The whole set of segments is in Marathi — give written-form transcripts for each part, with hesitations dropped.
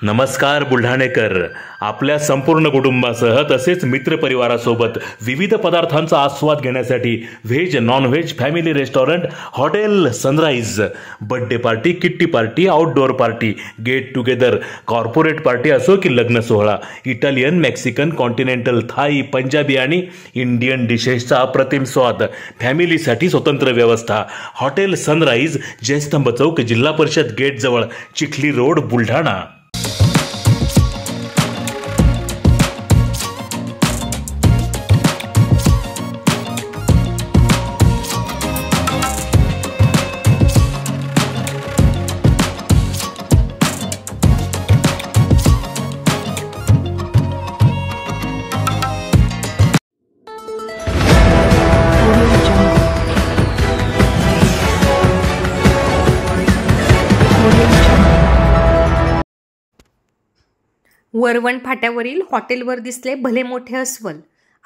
नमस्कार बुलढाणेकर. आपल्या संपूर्ण कुटुंबासह तसेच मित्रपरिवारासोबत विविध पदार्थांचा आस्वाद घेण्यासाठी veg non veg family restaurant hotel Sunrise. Birthday party, kitty party, outdoor party, get together, corporate party असो की लग्न सोहळा, Italian, Mexican, continental, Thai, Punjabi आणि इंडियन डिशेसचा अप्रतिम स्वाद. फॅमिलीसाठी स्वतंत्र व्यवस्था. हॉटेल सनराइज, जयस्तंभ चौक, जिल्हा परिषद गेट जवळ, चिखली रोड, बुलढाणा. वरवण फाट्यावरील हॉटेलवर दिसले भले मोठे अस्वल.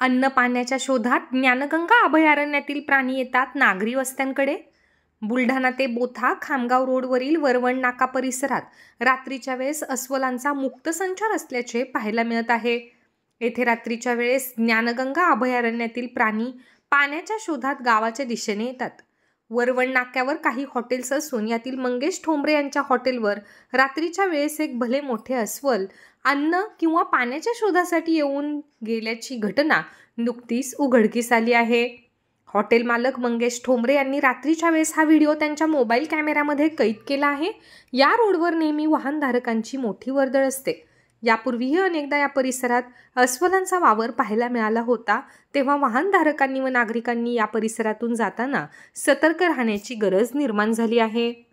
अन्न पाण्याच्या शोधात ज्ञानगंगा अभयारण्यातील प्राणी येतात नागरी वस्त्यांकडे. बुलढाणा ते बोथा खामगाव रोडवरील वरवण नाका परिसरात रात्रीच्या वेळेस अस्वलांचा मुक्त संचार असल्याचे पाहायला मिळत आहे. येथे रात्रीच्या वेळेस ज्ञानगंगा अभयारण्यातील प्राणी पाण्याच्या शोधात गावाच्या दिशेने येतात. वरवण नाक्यावर काही हॉटेल्स असून यातील मंगेश ठोंबरे यांच्या हॉटेलवर रात्रीच्या वेळेस एक भले मोठे अस्वल अन्न किंवा पाण्याच्या शोधासाठी येऊन गेल्याची घटना नुकतीच उघडकीस आली आहे. हॉटेल मालक मंगेश ठोंबरे यांनी रात्रीच्या वेळेस हा व्हिडिओ त्यांच्या मोबाईल कॅमेऱ्यामध्ये कैद केला आहे. या रोडवर नेहमी वाहनधारकांची मोठी वर्दळ असते. यापूर्वीही अनेकदा या परिसरात अस्वलांचा वावर पाहायला मिळाला होता. तेव्हा वाहनधारकांनी व नागरिकांनी या परिसरातून जाताना सतर्क राहण्याची गरज निर्माण झाली आहे.